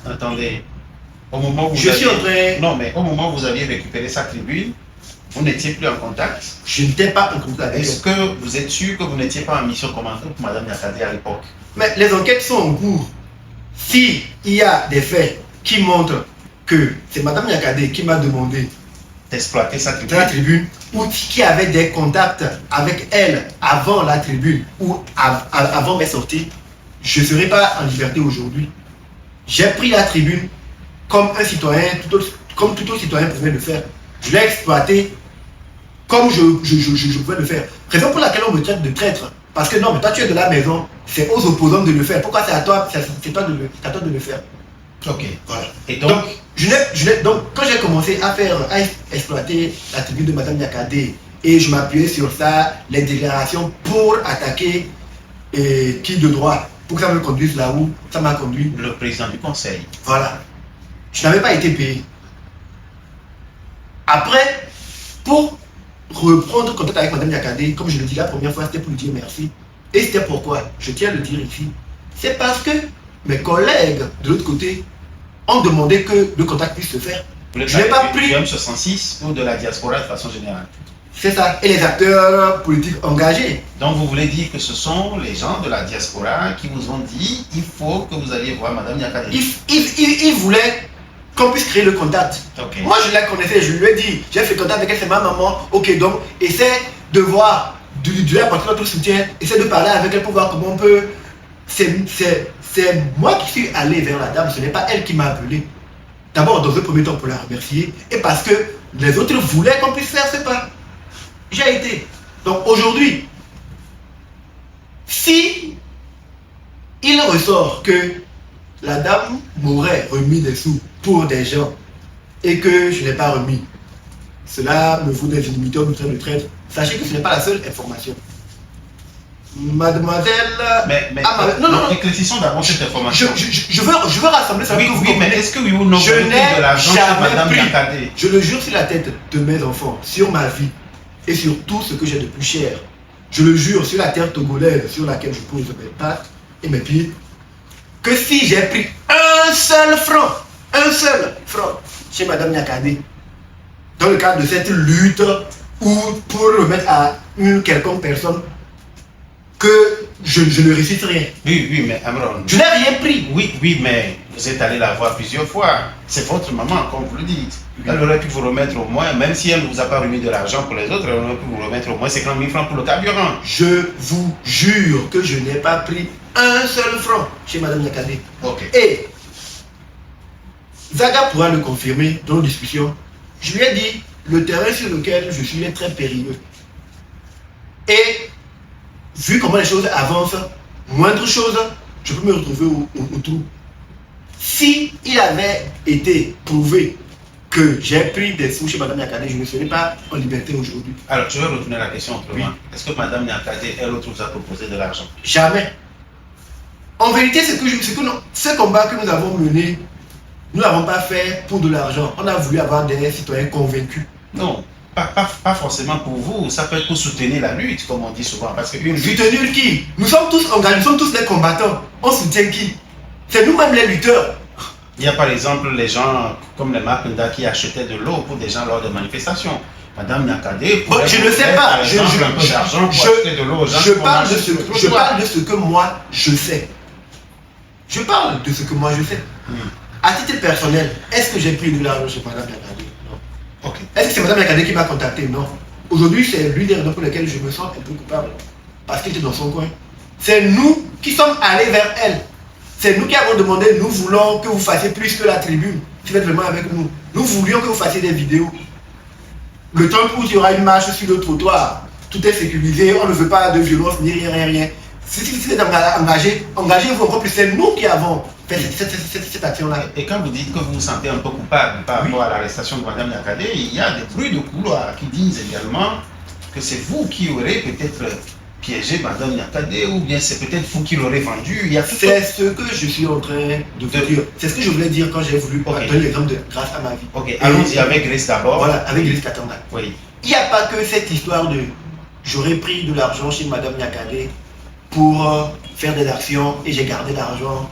Attendez. Au moment où je suis en train... Non, mais au moment où vous aviez récupéré sa tribune, vous n'étiez plus en contact. Je n'étais pas en contact avec elle. Est-ce que vous êtes sûr que vous n'étiez pas en mission commandée pour Mme Niakate à l'époque? Mais les enquêtes sont en cours. Si il y a des faits qui montrent que c'est Mme Niakate qui m'a demandé d'exploiter sa tribune. La tribune, ou qui avait des contacts avec elle avant la tribune ou avant mes sorties, je ne serai pas en liberté aujourd'hui. J'ai pris la tribune comme un citoyen, comme tout autre citoyen pouvait le faire. Je l'ai exploité comme je pouvais le faire. Raison pour laquelle on me traite de traître. Parce que non, mais toi tu es de la maison, c'est aux opposants de le faire. Pourquoi c'est à toi, c'est toi de le faire? Ok, voilà. Et donc, donc quand j'ai commencé à exploiter la tribune de Mme Niakate et je m'appuyais sur ça, les déclarations pour attaquer qui de droit, pour que ça me conduise là où ça m'a conduit. Le président du conseil. Voilà. Je n'avais pas été payé. Après, pour reprendre contact avec Mme Niakate, comme je le dis la première fois, c'était pour lui dire merci. Et c'était pourquoi, je tiens à le dire ici, c'est parce que mes collègues de l'autre côté ont demandé que le contact puisse se faire. Je n'ai pas pris. Du M66 ou de la diaspora de façon générale. C'est ça. Et les acteurs politiques engagés. Donc vous voulez dire que ce sont les gens de la diaspora qui vous ont dit il faut que vous alliez voir Mme Niakate. Ils voulaient qu'on puisse créer le contact. Okay. Moi je la connaissais, je lui ai dit, j'ai fait contact avec elle, c'est ma maman. Ok, donc essaie de voir, de lui apporter notre soutien, essaie de parler avec elle pour voir comment on peut. C'est moi qui suis allé vers la dame, ce n'est pas elle qui m'a appelé. D'abord dans un premier temps pour la remercier et parce que les autres voulaient qu'on puisse faire ce pas. J'ai été. Donc aujourd'hui, si il ressort que la dame m'aurait remis des sous pour des gens et que je n'ai pas remis, cela me vaut des inimitiés au train de traître. Sachez que ce n'est pas la seule information. Mademoiselle... non, éclaircissons d'abord cette information. Je veux rassembler ça. Oui, mais est-ce que oui ou non, je n'ai de l'argent chez Mme Niakate? Je le jure sur la tête de mes enfants, sur ma vie et sur tout ce que j'ai de plus cher. Je le jure sur la terre togolaise sur laquelle je pose mes pattes et mes pieds, que si j'ai pris un seul franc chez Mme Niakate, dans le cadre de cette lutte ou pour remettre à une quelconque personne, que je ne récite rien. Oui, mais Amron... Je n'ai rien pris. Oui, mais vous êtes allé la voir plusieurs fois. C'est votre maman, comme vous le dites. Elle aurait pu vous remettre au moins, même si elle ne vous a pas remis de l'argent pour les autres, elle aurait pu vous remettre au moins 50 000 francs pour le carburant. Je vous jure que je n'ai pas pris un seul franc chez Mme Niakate. Ok. Et Zaga pourra le confirmer dans nos discussions. Je lui ai dit, le terrain sur lequel je suis est très périlleux. Et vu comment les choses avancent, moindre chose, je peux me retrouver au trou. Si il avait été prouvé que j'ai pris des sous chez Mme Niakate, je ne serais pas en liberté aujourd'hui. Alors, je vais retourner la question autrement. Oui. Est-ce que Mme Niakate, elle autre vous a proposé de l'argent? Jamais. En vérité, ce combat que nous avons mené, nous ne l'avons pas fait pour de l'argent. On a voulu avoir des citoyens convaincus. Non. Pas forcément pour vous, ça peut être pour soutenir la lutte, comme on dit souvent. Parce que soutenir qui? Nous sommes tous engagés, nous sommes tous des combattants. On soutient qui? C'est nous-mêmes les lutteurs. Il y a par exemple les gens comme les Makunda qui achetaient de l'eau pour des gens lors de manifestations. Madame Niakate, je ne sais pas. Je parle de ce que moi je sais. Je parle de ce que moi je sais. À titre personnel, est-ce que j'ai pris de l'argent chez Madame Niakate? Okay. Est-ce que c'est Mme Niakate qui m'a contacté? Non. Aujourd'hui, c'est l'une des raisons pour lesquelles je me sens un peu coupable. Parce qu'il était dans son coin. C'est nous qui sommes allés vers elle. C'est nous qui avons demandé, nous voulons que vous fassiez plus que la tribune. Si vous êtes vraiment avec nous. Nous voulions que vous fassiez des vidéos. Le temps où il y aura une marche sur le trottoir, tout est sécurisé, on ne veut pas de violence, ni rien. Si vous êtes engagez-vous encore plus. C'est nous qui avons fait cette action-là. Et quand vous dites que vous vous sentez un peu coupable par rapport à l'arrestation de Mme Niakate, il y a des bruits de couloir qui disent également que c'est vous qui aurez peut-être piégé Mme Niakate, ou bien c'est peut-être vous qui l'aurez vendu. C'est ce que je suis en train de vous dire. C'est ce que je voulais dire quand j'ai voulu donner l'exemple de grâce à ma vie. Ok, allons-y avec Grace d'abord. Voilà, avec Grace Katanga. Oui. Il n'y a pas que cette histoire de j'aurais pris de l'argent chez Mme Niakate pour faire des actions et j'ai gardé l'argent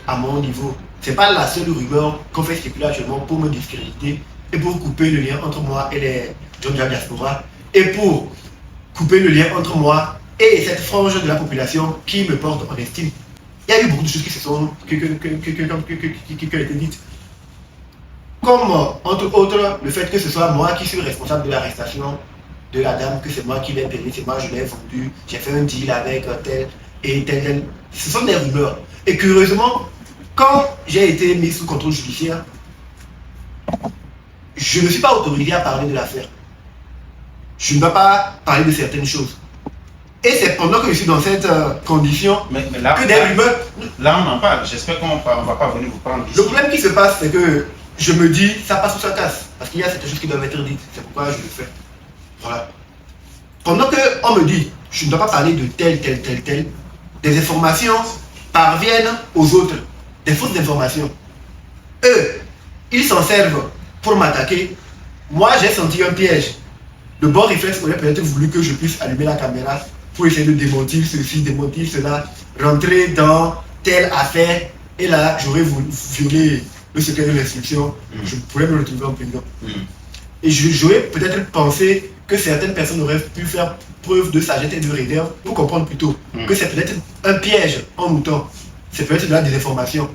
à mon niveau. c'est pas la seule rumeur qu'on fait spéculer actuellement pour me discréditer et pour couper le lien entre moi et les gens de la diaspora et pour couper le lien entre moi et cette frange de la population qui me porte en estime. Il y a eu beaucoup de choses qui ont été dites. Comme, entre autres, le fait que ce soit moi qui suis responsable de l'arrestation de la dame, que c'est moi qui l'ai payé, c'est moi je l'ai vendu, j'ai fait un deal avec tel et tel. Ce sont des rumeurs. Et curieusement, quand j'ai été mis sous contrôle judiciaire, je ne suis pas autorisé à parler de l'affaire. Je ne vais pas parler de certaines choses. Et c'est pendant que je suis dans cette condition que des rumeurs... Là, on en parle. J'espère qu'on ne va pas venir vous prendre ici. Le problème qui se passe, c'est que je me dis, ça passe ou ça casse. Parce qu'il y a certaines choses qui doivent être dites. C'est pourquoi je le fais. Voilà. Pendant qu'on me dit, je ne dois pas parler de tel, des informations parviennent aux autres. Des fausses informations. Eux, ils s'en servent pour m'attaquer. Moi, j'ai senti un piège. Le bon réflexe aurait peut-être voulu que je puisse allumer la caméra pour essayer de démentir ceci, démentir cela, rentrer dans telle affaire. Et là, j'aurais violé le secret de l'instruction. Je pourrais me retrouver en prison. Et j'aurais peut-être pensé que certaines personnes auraient pu faire preuve de sagesse et de réserve pour comprendre plutôt que c'est peut-être un piège en mouton. C'est peut-être de la désinformation.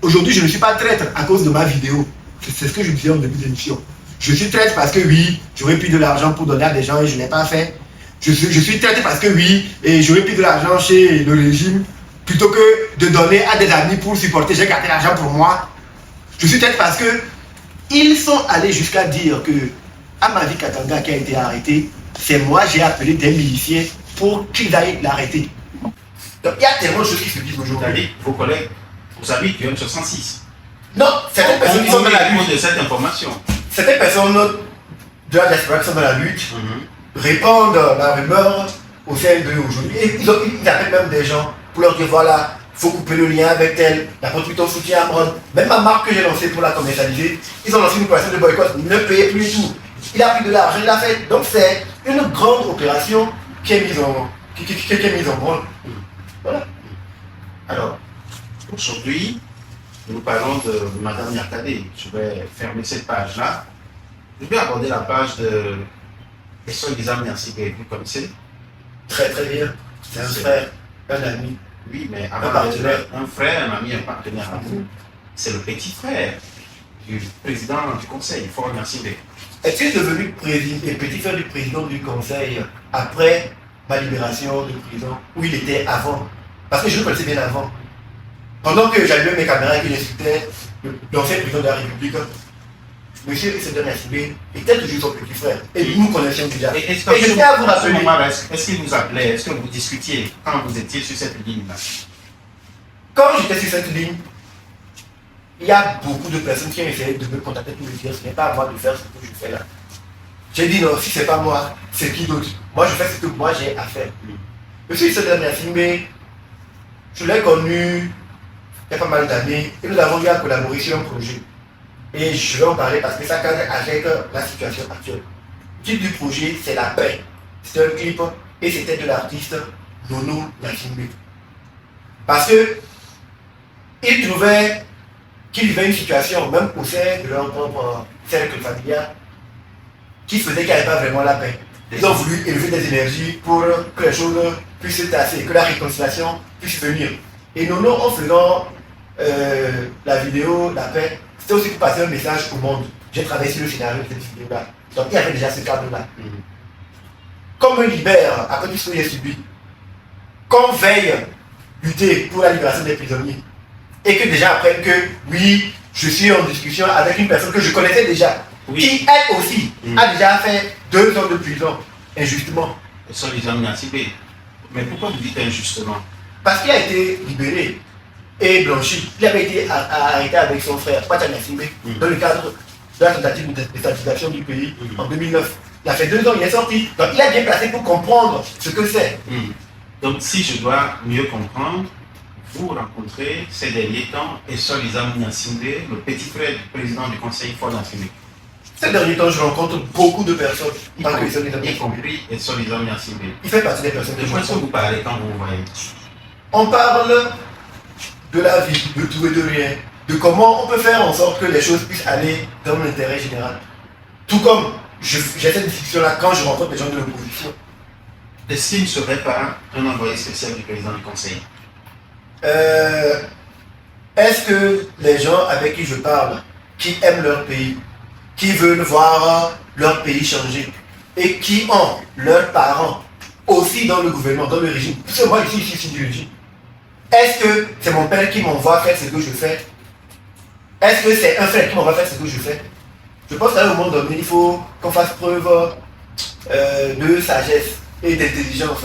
Aujourd'hui, je ne suis pas traître à cause de ma vidéo. C'est ce que je disais en début d'émission. Je suis traître parce que oui, j'aurais pris de l'argent pour donner à des gens et je ne l'ai pas fait. Je suis traître parce que oui, et j'aurais pris de l'argent chez le régime plutôt que de donner à des amis pour supporter. J'ai gardé l'argent pour moi. Je suis traître parce que ils sont allés jusqu'à dire que Amavi Katanga qui a été arrêté, c'est moi j'ai appelé des miliciens pour qu'ils aillent l'arrêter. Donc il y a tellement de choses qui se disent aujourd'hui. Vos collègues, vous avez tué sur 106. Non, certaines personnes qui sont dans la lutte de cette information. Certaines personnes de la diaspora qui sont dans la lutte répandent la rumeur au sein d'eux aujourd'hui. Et ils appellent même des gens pour leur dire voilà, il faut couper le lien avec tel, la production soutien à Amron. Même ma marque que j'ai lancée pour la commercialiser, ils ont lancé une opération de boycott, ne payez plus du tout. Il a pris de l'argent, il l'a fait. Donc c'est une grande opération qui est mise en branle. Voilà. Alors, aujourd'hui, nous parlons de Madame Nyakadé. Je vais fermer cette page-là. Je vais aborder la page de Essor Gizam Nyansibé. Vous connaissez? Très très bien. C'est un frère, un ami. Oui, mais un partenaire. Un frère, un ami, un partenaire à vous. C'est le petit frère du président du conseil, Fort Nyansibé. Est-ce qu'il est devenu petit frère du président du conseil après ma libération de prison, où il était avant? Parce que je le connaissais bien avant. Pendant que j'allumais mes caméras et que j'insultais l'ancien président de la République, monsieur Essor Nyansibé était toujours son petit frère. Et nous nous connaissions déjà. Et est-ce qu'il vous appelait? Est-ce que vous discutiez quand vous étiez sur cette ligne-là? Quand j'étais sur cette ligne, il y a beaucoup de personnes qui ont essayé de me contacter pour me dire ce n'est pas à moi de faire ce que je fais là. J'ai dit non, si c'est pas moi, c'est qui d'autre? Moi je fais ce que moi j'ai à faire. Monsieur Essor Nyansibé, je l'ai connu il y a pas mal d'années et nous avons eu à collaborer sur un projet. Et je vais en parler parce que ça cadre avec la situation actuelle. Le titre du projet, c'est la paix. C'était un clip et c'était de l'artiste Nono Nyansibé. Parce que il trouvait qu'il vivait une situation, même au sein de leur propre cercle familial, qui faisait qu'il n'y avait pas vraiment la paix. Ils ont voulu élever des énergies pour que les choses puissent se tasser, que la réconciliation puisse venir. Et Nono, en faisant la vidéo, la paix, c'était aussi pour passer un message au monde. J'ai travaillé sur le scénario de cette vidéo-là. Donc il y avait déjà ce cadre-là. Comme un libère, après tout ce que j'ai subi, qu'on veille lutter pour la libération des prisonniers, et que déjà apprennent que oui, je suis en discussion avec une personne que je connaissais déjà, qui elle aussi a déjà fait 2 ans de prison, injustement. Essor Gizam Nyansibé. Mais pourquoi vous dites injustement? Parce qu'il a été libéré et blanchi. Il avait été arrêté avec son frère, Pacha Nyansibé, dans le cadre de la tentative de déstabilisation du pays en 2009. Il a fait 2 ans, il est sorti. Donc il est bien placé pour comprendre ce que c'est. Donc si je dois mieux comprendre, vous rencontrez ces derniers temps Essor Gizam Nyansibé, le petit frère du président du conseil Fort Nyansibé. Ces derniers temps, je rencontre beaucoup de personnes. Y compris Essor Gizam Nyansibé. Il fait partie des personnes que je pense que vous parlez quand vous voyez. On parle de la vie, de tout et de rien. de comment on peut faire en sorte que les choses puissent aller dans l'intérêt général. Tout comme j'ai cette discussion-là quand je rencontre des gens de l'opposition. Est-ce qu'il ne serait pas un envoyé spécial du président du Conseil? Est-ce que les gens avec qui je parle, qui aiment leur pays, qui veulent voir leur pays changer et qui ont leurs parents aussi dans le gouvernement, dans le régime, parce que moi ici, je suis du régime, est-ce que c'est mon père qui m'envoie faire ce que je fais? Est-ce que c'est un frère qui m'envoie faire ce que je fais? Je pense qu'à un moment donné, il faut qu'on fasse preuve de sagesse et d'intelligence.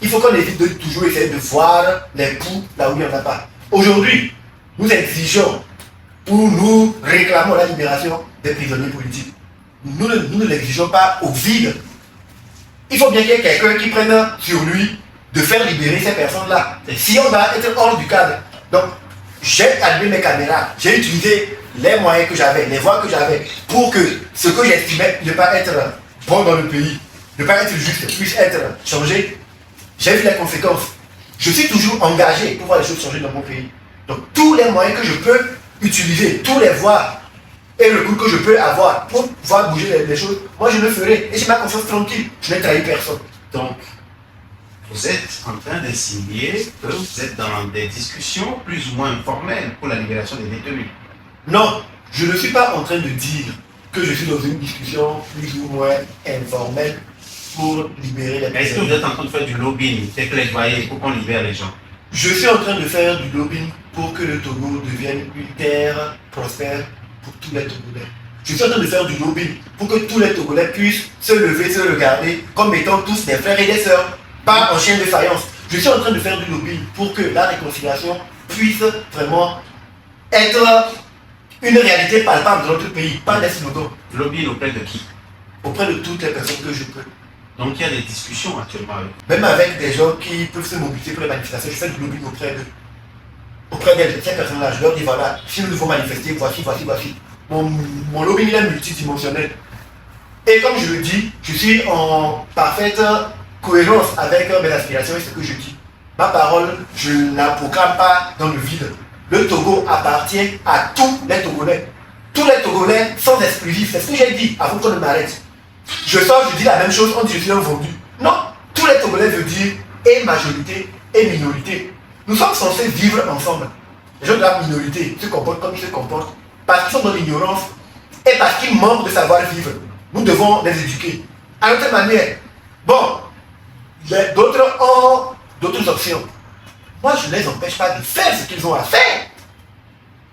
Il faut qu'on évite de toujours essayer de voir les poux là où il n'y en a pas. Aujourd'hui, nous exigeons ou nous réclamons la libération des prisonniers politiques. Nous ne l'exigeons pas au vide. Il faut bien qu'il y ait quelqu'un qui prenne sur lui de faire libérer ces personnes-là. Si on doit être hors du cadre. Donc, j'ai allumé mes caméras, j'ai utilisé les moyens que j'avais, les voies que j'avais, pour que ce que j'estimais ne pas être bon dans le pays, ne pas être juste, puisse être changé. J'ai vu les conséquences. Je suis toujours engagé pour voir les choses changer dans mon pays. Donc, tous les moyens que je peux utiliser, tous les voies et le coup que je peux avoir pour voir bouger les choses, moi je le ferai. Et j'ai ma conscience tranquille. Je n'ai trahi personne. Donc, vous êtes en train d'insinuer que vous êtes dans des discussions plus ou moins informelles pour la libération des détenus. Non, je ne suis pas en train de dire que je suis dans une discussion plus ou moins informelle pour libérer les personnes. Est-ce que vous êtes en train de faire du lobbying, des plaidoyers pour qu'on libère les gens? Je suis en train de faire du lobbying pour que le Togo devienne une terre prospère pour tous les Togolais. Je suis en train de faire du lobbying pour que tous les Togolais puissent se lever, se regarder comme étant tous des frères et des sœurs, pas en chien de faïence. Je suis en train de faire du lobbying pour que la réconciliation puisse vraiment être une réalité palpable dans notre pays, pas des slogans. Lobbying auprès de qui? Auprès de toutes les personnes que je peux. Donc il y a des discussions actuellement avec vous. Même avec des gens qui peuvent se mobiliser pour les manifestations, je fais du lobbying auprès d'eux. Auprès de ces personnes-là, je leur dis voilà, si nous devons manifester, voici. Mon lobbying il est multidimensionnel. Et comme je le dis, je suis en parfaite cohérence avec mes aspirations et ce que je dis. Ma parole, je ne la proclame pas dans le vide. Le Togo appartient à tous les Togolais. Tous les Togolais sans exclusif. C'est ce que j'ai dit avant qu'on ne m'arrête. Je sors, je dis la même chose, on dit je suis un vendu. Non, tous les Togolais veulent dire et majorité et minorité. Nous sommes censés vivre ensemble. Les gens de la minorité se comportent comme ils se comportent parce qu'ils sont dans l'ignorance et parce qu'ils manquent de savoir vivre. Nous devons les éduquer à notre manière. Bon, d'autres ont d'autres options. Moi, je ne les empêche pas de faire ce qu'ils ont à faire.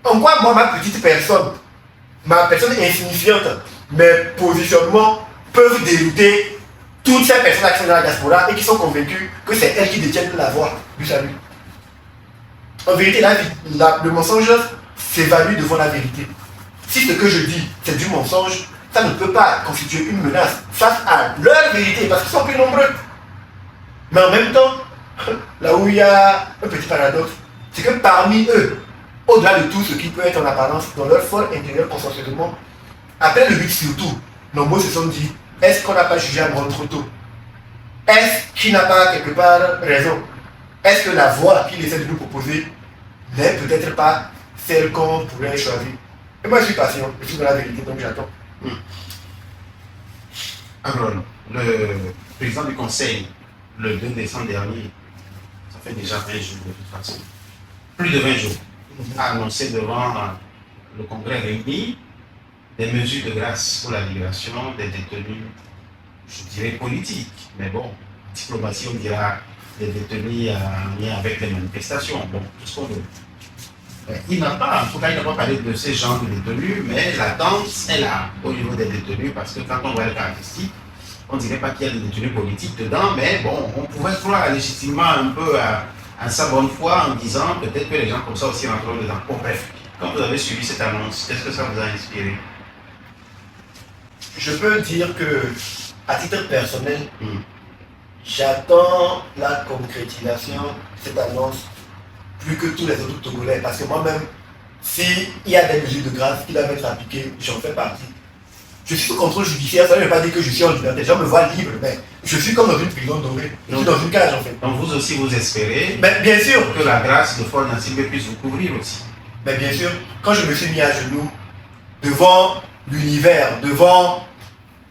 En quoi, moi, ma petite personne, ma personne insignifiante, mes positionnements peuvent dérouter toutes ces personnes qui sont dans la diaspora et qui sont convaincues que c'est elles qui détiennent la voie du salut. En vérité, le mensonge s'évalue devant la vérité. Si ce que je dis, c'est du mensonge, ça ne peut pas constituer une menace face à leur vérité, parce qu'ils sont plus nombreux. Mais en même temps, là où il y a un petit paradoxe, c'est que parmi eux, au-delà de tout ce qui peut être en apparence, dans leur fort intérieur consensuellement, après le 8 surtout, nombreux se sont dit, est-ce qu'on n'a pas jugé à mort trop tôt? Est-ce qu'il n'a pas quelque part raison? Est-ce que la voie qu'il essaie de nous proposer n'est peut-être pas celle qu'on pourrait choisir? Et moi je suis patient, je suis dans la vérité, donc j'attends. Alors, le président du Conseil, le 2 décembre dernier, ça fait déjà 20 jours de toute façon, plus de 20 jours, a annoncé devant le Congrès réuni des mesures de grâce pour la libération des détenus, je dirais politiques, mais bon, diplomatie, on dira des détenus en lien avec les manifestations, bon, tout ce qu'on veut. Il n'a pas, en tout cas, il n'a pas parlé de ces genres de détenus, mais la danse est là au niveau des détenus, parce que quand on voit les caractéristiques, on ne dirait pas qu'il y a des détenus politiques dedans, mais bon, on pourrait croire légitimement un peu à sa bonne foi en disant peut-être que les gens comme ça aussi rentreront dedans. Bon, bref, quand vous avez suivi cette annonce, qu'est-ce que ça vous a inspiré? Je peux dire que, à titre personnel, j'attends la concrétisation de cette annonce plus que tous les autres Togolais. Parce que moi-même, s'il y a des mesures de grâce qui doivent être appliquées, j'en fais partie. Je suis sous contrôle judiciaire, ça ne veut pas dire que je suis en liberté. Les gens me voient libre, mais je suis comme dans une prison dorée. Je suis dans une cage en fait. Donc vous aussi vous espérez bien sûr que la grâce de Fort Nassimbe puisse vous couvrir aussi. Mais bien sûr, quand je me suis mis à genoux devant l'univers, devant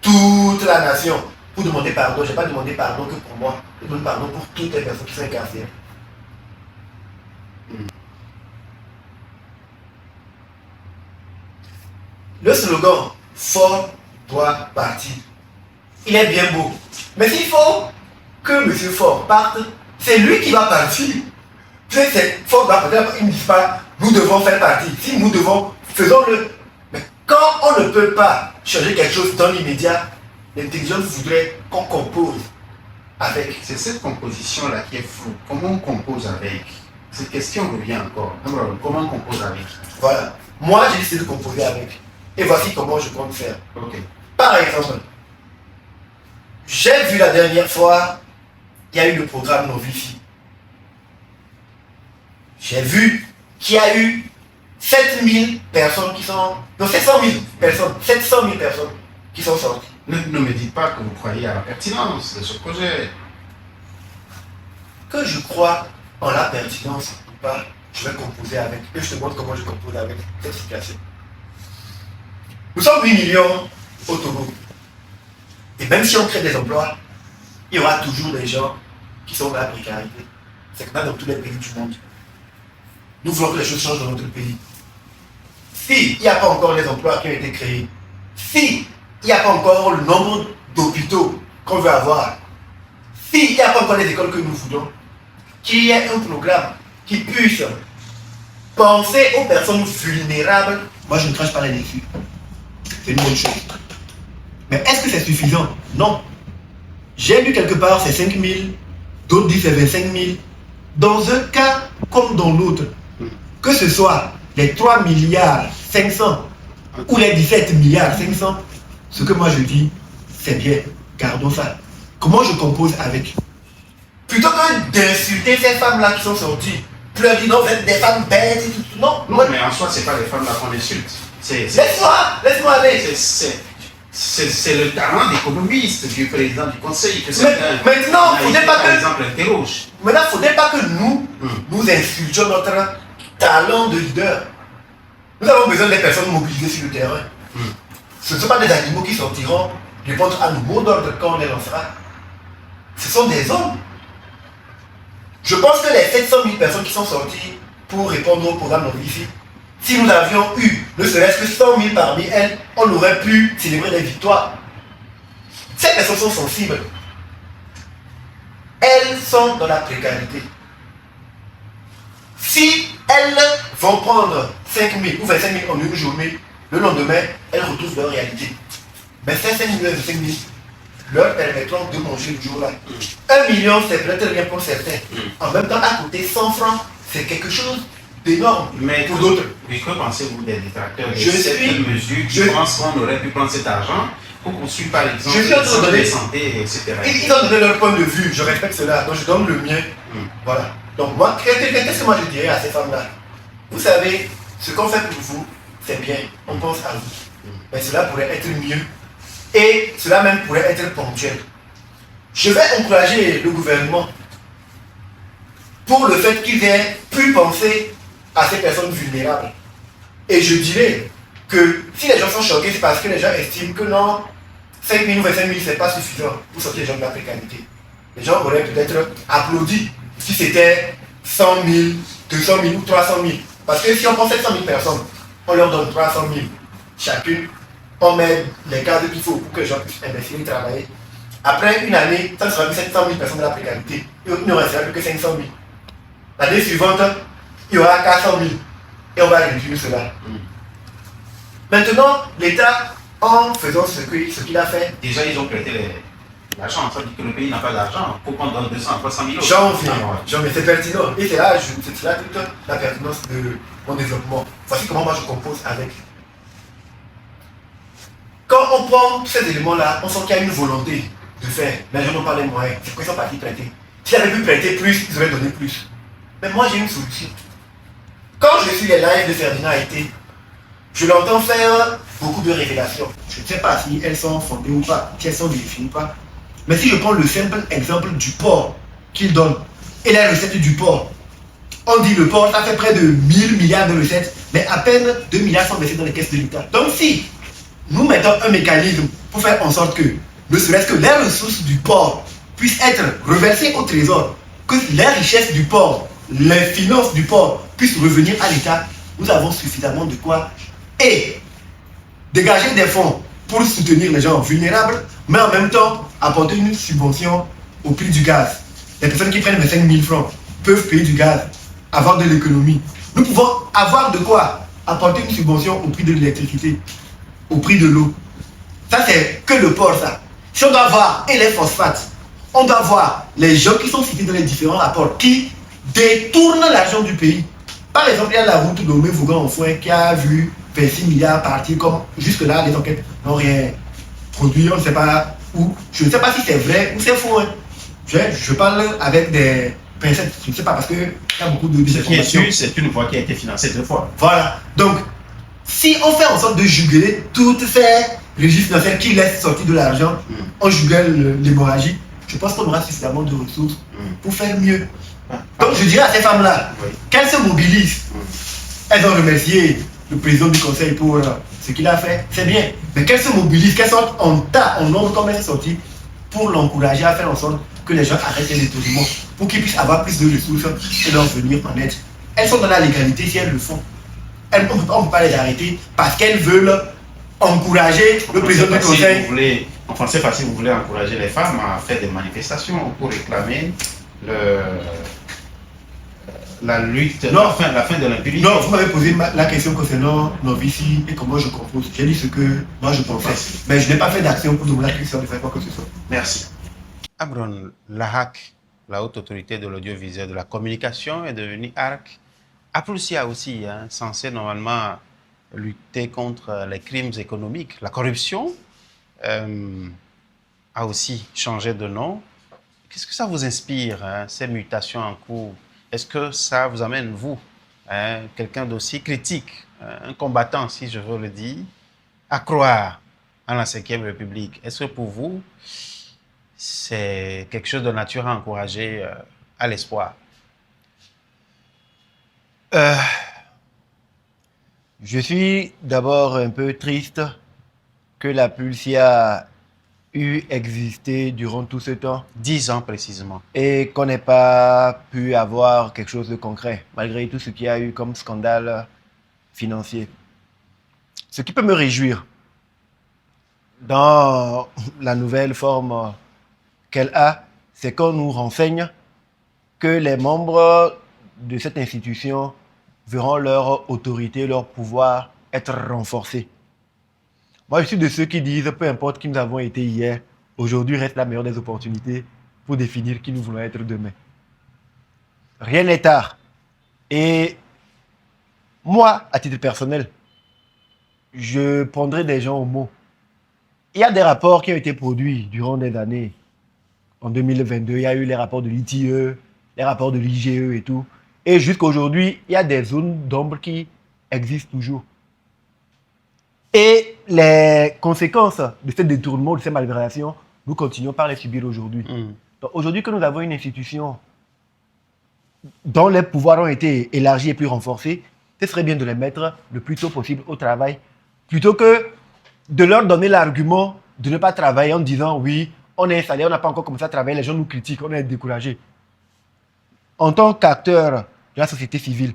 toute la nation, pour demander pardon, je n'ai pas demandé pardon que pour moi, je demande pardon pour toutes les personnes qui sont incarcérées. Le slogan « Fort doit partir », il est bien beau. Mais s'il faut que M. Fort parte, c'est lui qui va partir. C'est Fort doit partir, il ne dit pas « Nous devons faire partie ». Si nous devons, faisons-le. Mais quand on ne peut pas changer quelque chose dans l'immédiat, l'intelligence voudrait qu'on compose avec. C'est cette composition-là qui est floue. Comment on compose avec? Cette question revient encore. Comment on compose avec? Voilà. Moi, j'ai décidé de composer avec. Et voici comment je compte faire. Ok. Par exemple, j'ai vu la dernière fois, il y a eu le programme Non-Wifi. J'ai vu qu'il y a eu 7000 personnes qui sont... Non, 700 000 personnes. 700 000 personnes qui sont sorties. Ne me dites pas que vous croyez à la pertinence de ce projet. Que je crois en la pertinence ou pas, je vais composer avec. Et je te montre comment je compose avec cette situation. Nous sommes 8 millions au Togo. Et même si on crée des emplois, il y aura toujours des gens qui sont dans la précarité. C'est comme dans tous les pays du monde. Nous voulons que les choses changent dans notre pays. S'il n'y a pas encore les emplois qui ont été créés, s'il n'y a pas encore le nombre d'hôpitaux qu'on veut avoir, s'il n'y a pas encore les écoles que nous voulons, qu'il y ait un programme qui puisse penser aux personnes vulnérables. Moi, je ne crache pas les défis. C'est une bonne chose. Mais est-ce que c'est suffisant? Non. J'ai lu quelque part c'est 5 000, d'autres disent c'est 25 000. Dans un cas comme dans l'autre, que ce soit les 3 milliards 500 ou les 17 milliards 500, ce que moi je dis, c'est bien. Gardons ça. Comment je compose avec? Plutôt que d'insulter ces femmes-là qui sont sorties, pour leur dire non, vous êtes des femmes bêtes et tout. Non, non, mais en soi, c'est pas les femmes-là qu'on insulte. Laisse-moi aller. C'est le talent d'économiste du président du conseil que maintenant, il faudrait pas par exemple, interroge. Maintenant, il ne faudrait pas que nous insultions notre talent de leader. Nous avons besoin des personnes mobilisées sur le terrain. Ce ne sont pas des animaux qui sortiront répondre à nos mots d'ordre quand on les lancera. Ce sont des hommes. Je pense que les 700 000 personnes qui sont sorties pour répondre au programme Non-Wifi, si nous avions eu ne serait-ce que 100 000 parmi elles, on aurait pu célébrer des victoires. Ces personnes sont sensibles. Elles sont dans la précarité. Si elles vont prendre 5 000 ou 25 000 en une journée, le lendemain, elles retrouvent leur réalité. Mais ces 5 000 ou 25 000 leur permettront de manger le jour-là. 1 million, c'est peut-être rien pour certains. En même temps, à côté, 100 francs, c'est quelque chose d'énorme pour d'autres. Mais que pensez-vous des détracteurs de cette mesure qui pensent qu'on aurait pu prendre cet argent pour construire par exemple les centres de santé, etc. Ils ont donné leur point de vue, je respecte cela, donc je donne le mien. Voilà. Donc moi, qu'est-ce que moi je dirais à ces femmes-là? Vous savez, ce qu'on fait pour vous, c'est bien, on pense à vous. Mais cela pourrait être mieux. Et cela même pourrait être ponctuel. Je vais encourager le gouvernement pour le fait qu'ils aient pu penser à ces personnes vulnérables. Et je dirais que si les gens sont choqués, c'est parce que les gens estiment que non, 5 000 ou 25 000, c'est pas suffisant pour sortir les gens de la précarité. Les gens auraient peut-être applaudi si c'était 100 000, 200 000 ou 300 000. Parce que si on prend 700 000 personnes, on leur donne 300 000 chacune, on met les cadres qu'il faut pour que les gens puissent investir et travailler. Après une année, ça ne sera plus 700 000 personnes de la précarité. Il ne restera plus que 500 000. L'année suivante, il y aura 400 000. Et on va réduire cela. Maintenant, l'État, en faisant ce qu'il a fait... Déjà, ils ont prêté l'argent. Ça veut dire que le pays n'a pas d'argent. Pourquoi on donne 200 à 300 000 euros? J'en mets, c'est pertinent. Et c'est là toute la pertinence de mon développement. Voici comment moi je compose avec. Quand on prend tous ces éléments-là, on sent qu'il y a une volonté de faire. Mais les gens n'ont pas les moyens. C'est pourquoi ils sont partis prêter. S'ils avaient pu prêter plus, ils auraient donné plus. Mais moi, j'ai une solution. Quand je suis les lives de Ferdinand Été, je l'entends faire beaucoup de révélations. Je ne sais pas si elles sont fondées ou pas, si elles sont vérifiées ou pas. Mais si je prends le simple exemple du porc qu'il donne et la recette du porc, on dit le porc, ça fait près de 1000 milliards de recettes. mais à peine 2 milliards sont versés dans les caisses de l'État. Donc si nous mettons un mécanisme pour faire en sorte que, ne serait-ce que les ressources du port puissent être reversées au trésor, que les richesses du port, les finances du port puissent revenir à l'État, nous avons suffisamment de quoi et dégager des fonds pour soutenir les gens vulnérables, mais en même temps apporter une subvention au prix du gaz. Les personnes qui prennent 25 000 francs peuvent payer du gaz, avoir de l'économie. Nous pouvons avoir de quoi apporter une subvention au prix de l'électricité, au prix de l'eau. Ça, c'est que le port, ça. Si on doit voir, et les phosphates, on doit voir les gens qui sont cités dans les différents rapports, qui détournent l'argent du pays. Par exemple, il y a la route nommée Vaugan-en-Foin qui a vu 26 milliards partir, comme jusque-là, les enquêtes n'ont rien produit, on ne sait pas où. Je ne sais pas si c'est vrai ou c'est faux. Hein. Je parle avec des pincettes, je ne sais pas, parce qu'il y a beaucoup de désinformations. C'est une voie qui a été financée 2 fois. Voilà. Donc, si on fait en sorte de juguler toutes ces régies financières qui laissent sortir de l'argent, on jugule l'hémorragie, je pense qu'on aura suffisamment de ressources pour faire mieux. Donc, je dirais à ces femmes-là, qu'elles se mobilisent. Elles ont remercié le président du conseil pour ce qu'il a fait, c'est bien. Mais qu'elles se mobilisent, qu'elles sortent en tas, en nombre comme elles sont sorties, pour l'encourager à faire en sorte que les gens arrêtent les détournements, pour qu'ils puissent avoir plus de ressources et leur venir en aide. Elles sont dans la légalité si elles le font. On ne peut pas les arrêter parce qu'elles veulent encourager le président du conseil. En français facile, vous voulez encourager les femmes à faire des manifestations pour réclamer la lutte, la fin de l'impunité. Non, vous m'avez posé la question concernant nos vici et comment je compose. J'ai dit ce que moi je pensais. Mais je n'ai pas fait d'action pour demander à Christian de faire quoi que ce soit. Merci. Amron, la HAC, la Haute Autorité de l'Audiovisuel de la Communication, est devenue ARC. Aplusia aussi, hein, censé normalement lutter contre les crimes économiques. La corruption a aussi changé de nom. Qu'est-ce que ça vous inspire, hein, ces mutations en cours? Est-ce que ça vous amène, vous, hein, quelqu'un d'aussi critique, un combattant, si je veux le dire, à croire en la 5e République? Est-ce que pour vous, c'est quelque chose de nature à encourager à l'espoir? Je suis d'abord un peu triste que la Pulsia ait existé durant tout ce temps. 10 ans précisément. Et qu'on n'ait pas pu avoir quelque chose de concret, malgré tout ce qu'il y a eu comme scandale financier. Ce qui peut me réjouir dans la nouvelle forme qu'elle a, c'est qu'on nous renseigne que les membres de cette institution verront leur autorité, leur pouvoir être renforcés. Moi, je suis de ceux qui disent, peu importe qui nous avons été hier, aujourd'hui reste la meilleure des opportunités pour définir qui nous voulons être demain. Rien n'est tard. Et moi, à titre personnel, je prendrai des gens au mot. Il y a des rapports qui ont été produits durant des années. En 2022, il y a eu les rapports de l'ITIE, les rapports de l'IGE et tout. Et jusqu'à aujourd'hui, il y a des zones d'ombre qui existent toujours. Et les conséquences de ce détournement, de ces malversations, nous continuons par les subir aujourd'hui. Donc aujourd'hui que nous avons une institution dont les pouvoirs ont été élargis et plus renforcés, ce serait bien de les mettre le plus tôt possible au travail, plutôt que de leur donner l'argument de ne pas travailler en disant oui, on est installé, on n'a pas encore commencé à travailler, les gens nous critiquent, on est découragés. En tant qu'acteur de la société civile,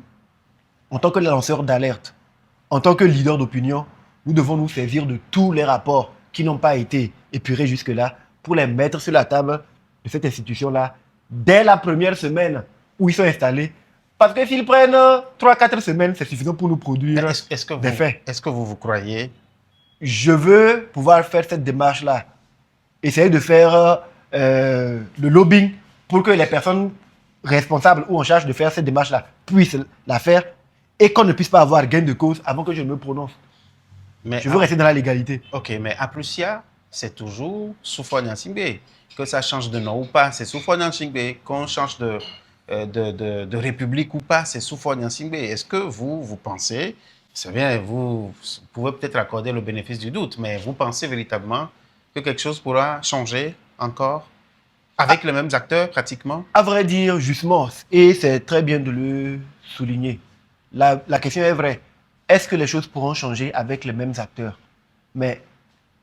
en tant que lanceur d'alerte, en tant que leader d'opinion, nous devons nous saisir de tous les rapports qui n'ont pas été épurés jusque-là pour les mettre sur la table de cette institution-là dès la première semaine où ils sont installés. Parce que s'ils prennent 3-4 semaines, c'est suffisant pour nous produire des faits. Est-ce que vous croyez? Je veux pouvoir faire cette démarche-là. Essayer de faire le lobbying pour que les personnes responsables ou en charge de faire cette démarche-là puissent la faire et qu'on ne puisse pas avoir gain de cause avant que je ne me prononce. Mais je veux rester dans la légalité. Ok, mais Aplusia, c'est toujours Soufouane Nsingbe. Que ça change de nom ou pas, c'est Soufouane Nsingbe. Qu'on change de république ou pas, c'est Soufouane Nsingbe. Est-ce que vous pensez, c'est bien, vous pouvez peut-être accorder le bénéfice du doute, mais vous pensez véritablement que quelque chose pourra changer encore avec les mêmes acteurs pratiquement? À vrai dire, justement, et c'est très bien de le souligner, la question est vraie. est-ce que les choses pourront changer avec les mêmes acteurs? Mais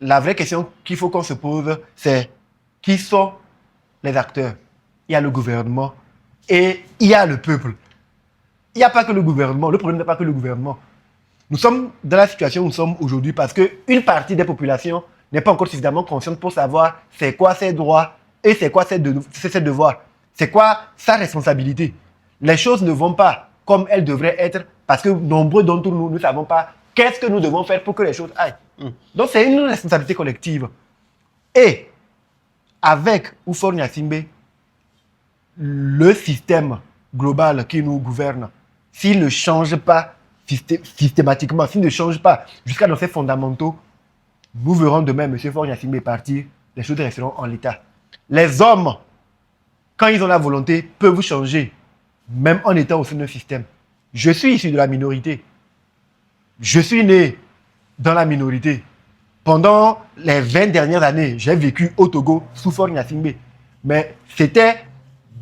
la vraie question qu'il faut qu'on se pose, c'est qui sont les acteurs? Il y a le gouvernement et il y a le peuple. Il n'y a pas que le gouvernement. Le problème n'est pas que le gouvernement. Nous sommes dans la situation où nous sommes aujourd'hui parce qu'une partie des populations n'est pas encore suffisamment consciente pour savoir c'est quoi ses droits et c'est quoi ses devoirs. C'est quoi sa responsabilité. Les choses ne vont pas comme elles devraient être parce que nombreux d'entre nous ne savons pas qu'est-ce que nous devons faire pour que les choses aillent. Donc c'est une responsabilité collective. Et avec Oufo Gnassingbé, le système global qui nous gouverne, s'il ne change pas systématiquement, s'il ne change pas jusqu'à dans ses fondamentaux, nous verrons demain M. Faure Gnassingbé partir, les choses resteront en l'état. Les hommes, quand ils ont la volonté, peuvent changer, même en étant au sein d'un système. Je suis issu de la minorité. Je suis né dans la minorité. Pendant les 20 dernières années, j'ai vécu au Togo sous Faure Gnassingbé. Mais c'était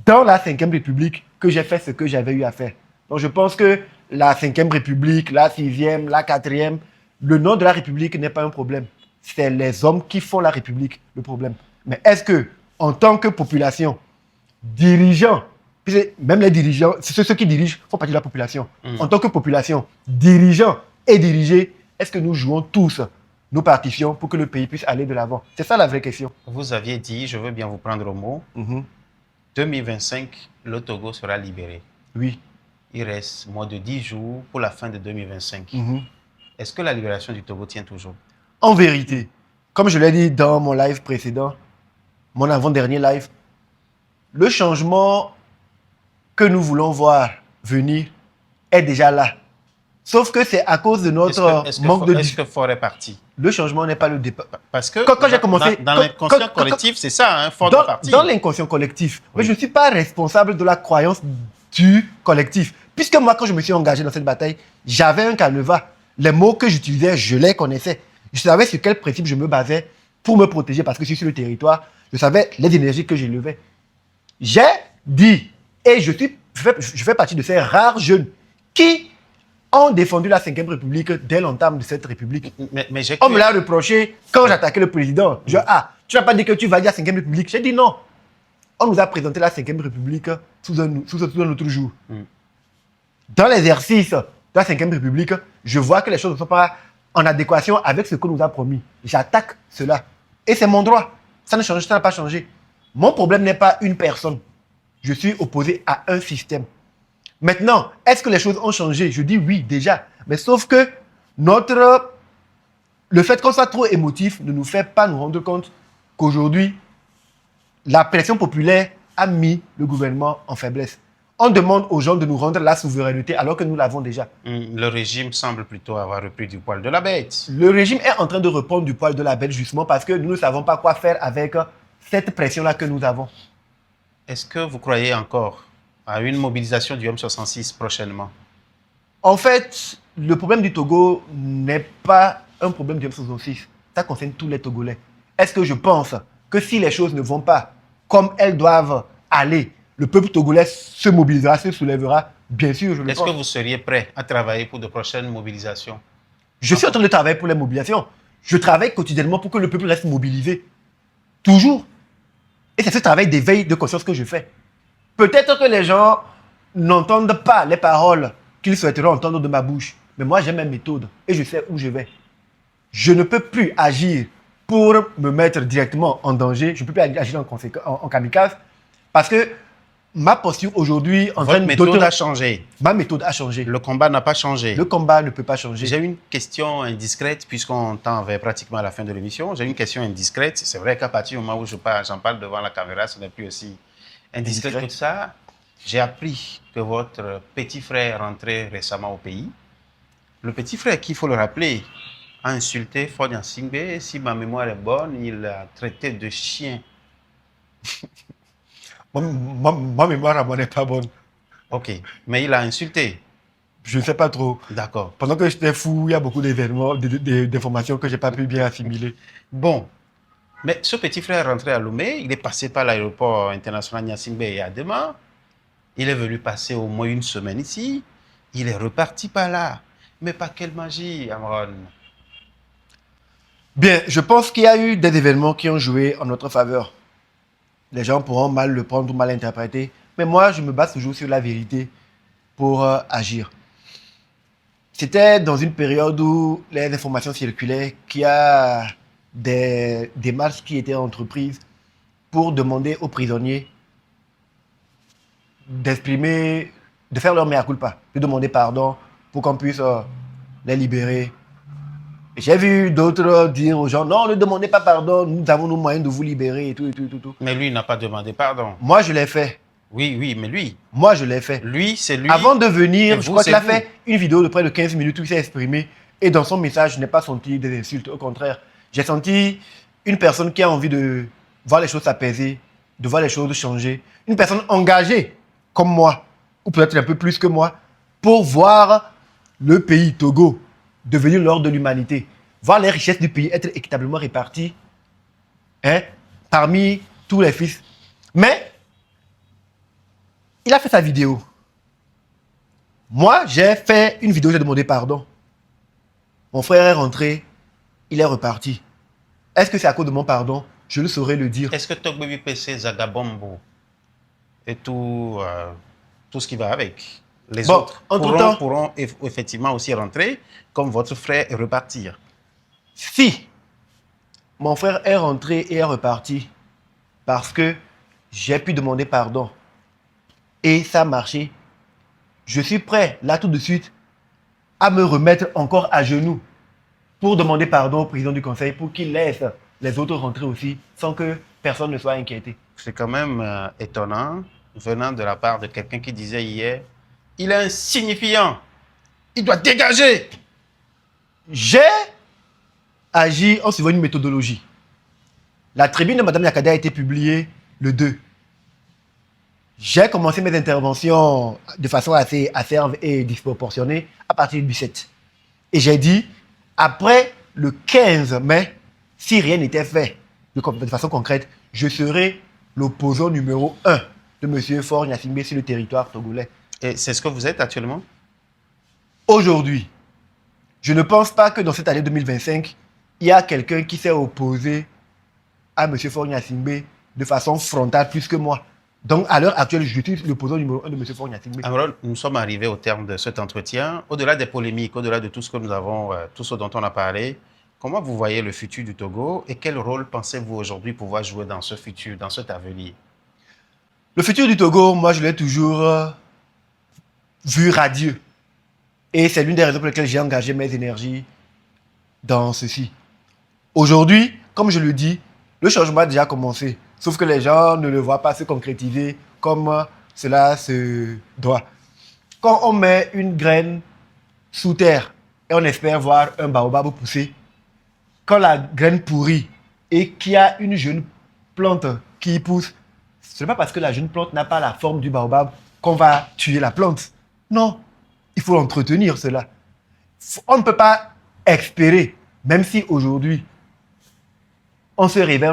dans la 5e République que j'ai fait ce que j'avais eu à faire. Donc je pense que la 5e République, la 6e, la 4e, le nom de la République n'est pas un problème. C'est les hommes qui font la République le problème. Mais est-ce que, en tant que population, dirigeants, même les dirigeants, ceux qui dirigent font partie de la population. En tant que population, dirigeants et dirigés, est-ce que nous jouons tous nos partitions pour que le pays puisse aller de l'avant? C'est ça la vraie question. Vous aviez dit, je veux bien vous prendre au mot, 2025, le Togo sera libéré. Oui. Il reste moins de 10 jours pour la fin de 2025. Est-ce que la libération du Togo tient toujours? En vérité, comme je l'ai dit dans mon live précédent, mon avant-dernier live, le changement que nous voulons voir venir est déjà là. Sauf que c'est à cause de notre manque de... Est-ce que Faure est parti? Le changement n'est pas le départ. Parce que quand j'ai commencé... Dans l'inconscient collectif, c'est ça, hein, Faure est parti. Dans l'inconscient collectif. Oui. Mais je ne suis pas responsable de la croyance du collectif. Puisque moi, quand je me suis engagé dans cette bataille, j'avais un canevas. Les mots que j'utilisais, je les connaissais. Je savais sur quel principe je me basais pour me protéger parce que je suis sur le territoire. Je savais les énergies que j'élevais. J'ai dit, et je fais partie de ces rares jeunes qui ont défendu la 5e République dès l'entame de cette République. Mais on me l'a reproché quand j'attaquais le président. Tu n'as pas dit que tu vas dire la 5e République. J'ai dit non. On nous a présenté la 5e République sous un autre jour. Dans l'exercice de la 5e République, je vois que les choses ne sont pas en adéquation avec ce que nous a promis. J'attaque cela. Et c'est mon droit. Ça ne change, ça n'a pas changé. Mon problème n'est pas une personne. Je suis opposé à un système. Maintenant, est-ce que les choses ont changé? Je dis oui, déjà. Mais sauf que le fait qu'on soit trop émotif ne nous fait pas nous rendre compte qu'aujourd'hui, la pression populaire a mis le gouvernement en faiblesse. On demande aux gens de nous rendre la souveraineté alors que nous l'avons déjà. Le régime semble plutôt avoir repris du poil de la bête. Le régime est en train de reprendre du poil de la bête justement parce que nous ne savons pas quoi faire avec cette pression-là que nous avons. Est-ce que vous croyez encore à une mobilisation du M66 prochainement? En fait, le problème du Togo n'est pas un problème du M66. Ça concerne tous les Togolais. Est-ce que je pense que si les choses ne vont pas comme elles doivent aller, le peuple togolais se mobilisera, se soulèvera? Bien sûr, je le pense. Est-ce que vous seriez prêt à travailler pour de prochaines mobilisations? Je suis en train de travailler pour les mobilisations. Je travaille quotidiennement pour que le peuple reste mobilisé. Toujours. Et c'est ce travail d'éveil de conscience que je fais. Peut-être que les gens n'entendent pas les paroles qu'ils souhaiteraient entendre de ma bouche. Mais moi, j'ai mes méthodes et je sais où je vais. Je ne peux plus agir pour me mettre directement en danger. Je ne peux plus agir en kamikaze parce que ma posture aujourd'hui... Votre méthode a changé. Ma méthode a changé. Le combat n'a pas changé. Le combat ne peut pas changer. J'ai une question indiscrète, puisqu'on tend vers pratiquement la fin de l'émission. J'ai une question indiscrète. C'est vrai qu'à partir du moment où j'en parle devant la caméra, ce n'est plus aussi indiscret que ça. J'ai appris que votre petit frère est rentré récemment au pays. Le petit frère, qu'il faut le rappeler, a insulté Faure Gnassingbé. Si ma mémoire est bonne, il a traité de chien. Ma mémoire à moi n'est pas bonne. Ok, mais il a insulté. Je ne sais pas trop. D'accord. Pendant que j'étais fou, il y a beaucoup d'événements, d'informations que je n'ai pas pu bien assimiler. Bon, mais ce petit frère est rentré à Lomé, il est passé par l'aéroport international Gnassingbé et à Dema. Il est venu passer au moins une semaine ici. Il est reparti par là. Mais pas quelle magie, Amron. Bien, je pense qu'il y a eu des événements qui ont joué en notre faveur. Les gens pourront mal le prendre ou mal l'interpréter, mais moi, je me base toujours sur la vérité pour agir. C'était dans une période où les informations circulaient qu'il y a des démarches qui étaient entreprises pour demander aux prisonniers d'exprimer, de faire leur mea culpa, de demander pardon pour qu'on puisse les libérer. Et j'ai vu d'autres dire aux gens, non, ne demandez pas pardon, nous avons nos moyens de vous libérer et tout, et tout, et tout, et tout. Mais lui, il n'a pas demandé pardon. Moi, je l'ai fait. Oui, oui, mais lui. Moi, je l'ai fait. Lui, c'est lui. Avant de venir, Et je vous, crois qu'il a c'est vous. fait une vidéo de près de 15 minutes où il s'est exprimé. Et dans son message, je n'ai pas senti des insultes. Au contraire, j'ai senti une personne qui a envie de voir les choses s'apaiser, de voir les choses changer. Une personne engagée, comme moi, ou peut-être un peu plus que moi, pour voir le pays Togo devenir l'or de l'humanité. Voir les richesses du pays être équitablement réparties parmi tous les fils. Mais il a fait sa vidéo. Moi, j'ai fait une vidéo, j'ai demandé pardon. Mon frère est rentré, il est reparti. Est-ce que c'est à cause de mon pardon? Je le saurais le dire. Est-ce que Togbebi PC, Zagabombo et tout ce qui va avec, les autres pourront effectivement aussi rentrer comme votre frère et repartir? Si mon frère est rentré et est reparti parce que j'ai pu demander pardon et ça a marché, je suis prêt, là tout de suite, à me remettre encore à genoux pour demander pardon au président du conseil pour qu'il laisse les autres rentrer aussi sans que personne ne soit inquiété. C'est quand même étonnant venant de la part de quelqu'un qui disait hier, il est insignifiant, il doit dégager. J'ai agi en suivant une méthodologie. La tribune de Mme Yakadé a été publiée le 2. J'ai commencé mes interventions de façon assez acerbe et disproportionnée à partir du 7. Et j'ai dit, après le 15 mai, si rien n'était fait de façon concrète, je serai l'opposant numéro 1 de M. Faure Gnassingbé sur le territoire togolais. Et c'est ce que vous êtes actuellement? Aujourd'hui, je ne pense pas que dans cette année 2025, il y a quelqu'un qui s'est opposé à M. Faure Gnassingbé de façon frontale plus que moi. Donc, à l'heure actuelle, je suis l'opposant numéro 1 de M. Faure Gnassingbé. Amron, nous sommes arrivés au terme de cet entretien. Au-delà des polémiques, au-delà de tout ce que nous avons, tout ce dont on a parlé, comment vous voyez le futur du Togo et quel rôle pensez-vous aujourd'hui pouvoir jouer dans ce futur, dans cet avenir? Le futur du Togo, moi, je l'ai toujours vu radieux. Et c'est l'une des raisons pour lesquelles j'ai engagé mes énergies dans ceci. Aujourd'hui, comme je le dis, le changement a déjà commencé. Sauf que les gens ne le voient pas se concrétiser comme cela se doit. Quand on met une graine sous terre et on espère voir un baobab pousser, quand la graine pourrit et qu'il y a une jeune plante qui pousse, ce n'est pas parce que la jeune plante n'a pas la forme du baobab qu'on va tuer la plante. Non, il faut entretenir cela. On ne peut pas espérer, même si aujourd'hui, on se réveille,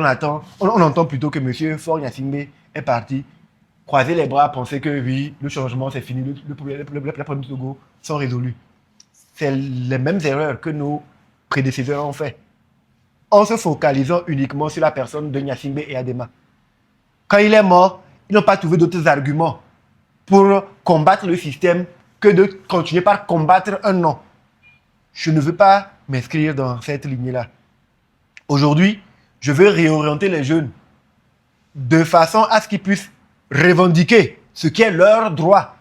on entend plutôt que M. Faure Gnassingbé est parti, croiser les bras, penser que oui, le changement c'est fini, les problèmes du Togo sont résolus. C'est les mêmes erreurs que nos prédécesseurs ont fait, en se focalisant uniquement sur la personne de Gnassingbé et Adema. Quand il est mort, ils n'ont pas trouvé d'autres arguments pour combattre le système que de continuer par combattre un nom. Je ne veux pas m'inscrire dans cette lignée-là. Aujourd'hui, je veux réorienter les jeunes de façon à ce qu'ils puissent revendiquer ce qui est leur droit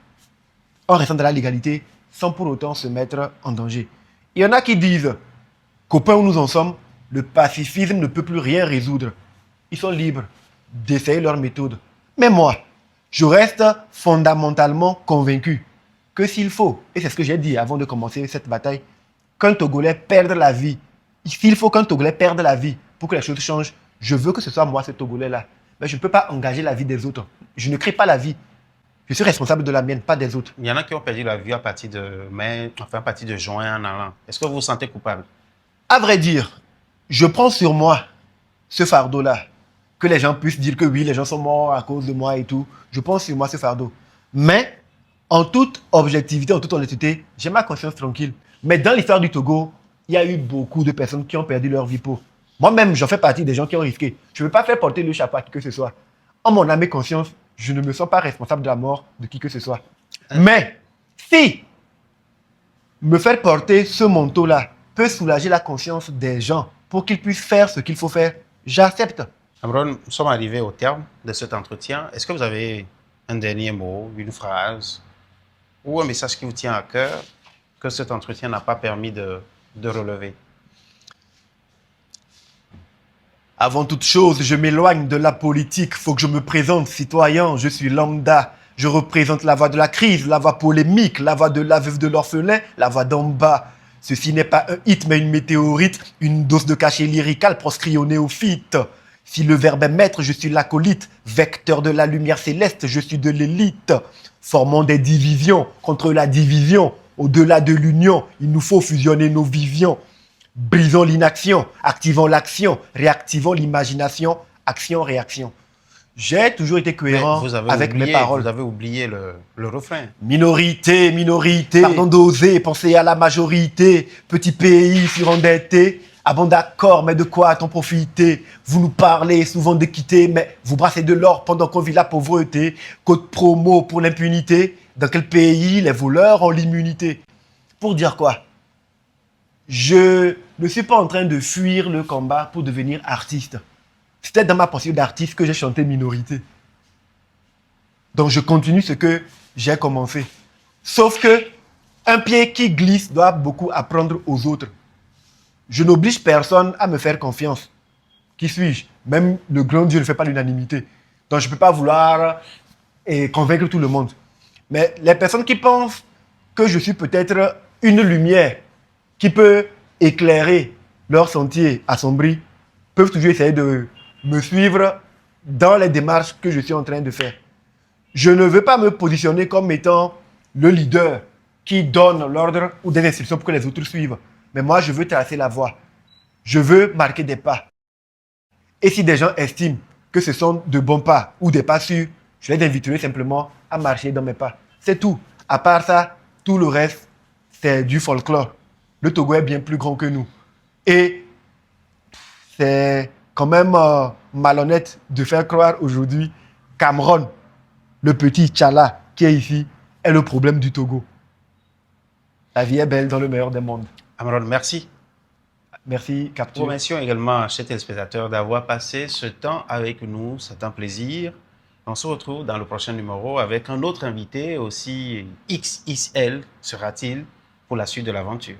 en restant dans la légalité sans pour autant se mettre en danger. Il y en a qui disent qu'au point où nous en sommes, le pacifisme ne peut plus rien résoudre. Ils sont libres d'essayer leur méthode. Mais moi, je reste fondamentalement convaincu que s'il faut, et c'est ce que j'ai dit avant de commencer cette bataille, qu'un Togolais perde la vie, s'il faut qu'un Togolais perde la vie pour que les choses changent, je veux que ce soit moi, ce Togolais-là. Mais je ne peux pas engager la vie des autres. Je ne crée pas la vie. Je suis responsable de la mienne, pas des autres. Il y en a qui ont perdu la vie à partir de mai, enfin à partir de juin en allant. Est-ce que vous vous sentez coupable? À vrai dire, je prends sur moi ce fardeau-là. Que les gens puissent dire que oui, les gens sont morts à cause de moi et tout. Je prends sur moi ce fardeau. Mais En toute objectivité, en toute honnêteté, j'ai ma conscience tranquille. Mais dans l'histoire du Togo, il y a eu beaucoup de personnes qui ont perdu leur vie pour. Moi-même, j'en fais partie des gens qui ont risqué. Je ne veux pas faire porter le chapeau à qui que ce soit. En mon âme et conscience, je ne me sens pas responsable de la mort de qui que ce soit. Mais si me faire porter ce manteau-là peut soulager la conscience des gens pour qu'ils puissent faire ce qu'il faut faire, j'accepte. Amron, nous sommes arrivés au terme de cet entretien. Est-ce que vous avez un dernier mot, une phrase ou un message qui vous tient à cœur que cet entretien n'a pas permis de relever? Avant toute chose, je m'éloigne de la politique. Faut que je me présente citoyen. Je suis lambda. Je représente la voix de la crise, la voix polémique, la voix de la veuve de l'orphelin, la voix d'en bas. Ceci n'est pas un hit, mais une météorite, une dose de cachet lyrical proscrit aux néophytes. Si le verbe est maître, je suis l'acolyte. Vecteur de la lumière céleste, je suis de l'élite. Formons des divisions contre la division. Au-delà de l'union, il nous faut fusionner nos visions. Brisons l'inaction, activons l'action, réactivons l'imagination, action-réaction. J'ai toujours été cohérent avec mes paroles. Vous avez oublié le refrain. Minorité, minorité, pardon d'oser, penser à la majorité. Petit pays surendetté. Ah bon d'accord, mais de quoi a-t-on profité? Vous nous parlez souvent d'équité, mais vous brassez de l'or pendant qu'on vit la pauvreté. Code promo pour l'impunité. Dans quel pays les voleurs ont l'immunité? Pour dire quoi? Je ne suis pas en train de fuir le combat pour devenir artiste. C'était dans ma posture d'artiste que j'ai chanté Minorité. Donc je continue ce que j'ai commencé. Sauf que un pied qui glisse doit beaucoup apprendre aux autres. Je n'oblige personne à me faire confiance. Qui suis-je? Même le grand Dieu ne fait pas l'unanimité. Donc je ne peux pas vouloir convaincre tout le monde. Mais les personnes qui pensent que je suis peut-être une lumière qui peut éclairer leur sentier assombri, peuvent toujours essayer de me suivre dans les démarches que je suis en train de faire. Je ne veux pas me positionner comme étant le leader qui donne l'ordre ou des instructions pour que les autres suivent. Mais moi, je veux tracer la voie. Je veux marquer des pas. Et si des gens estiment que ce sont de bons pas ou des pas sûrs, je les inviterai simplement à marcher dans mes pas. C'est tout. À part ça, tout le reste, c'est du folklore. Le Togo est bien plus grand que nous. Et c'est quand même malhonnête de faire croire aujourd'hui qu'Amron, le petit Tchala qui est ici, est le problème du Togo. La vie est belle dans le meilleur des mondes. Amron, merci. Merci, Capture. Remercions également, chers téléspectateurs, d'avoir passé ce temps avec nous. C'est un plaisir. On se retrouve dans le prochain numéro avec un autre invité, aussi XXL sera-t-il, pour la suite de l'aventure.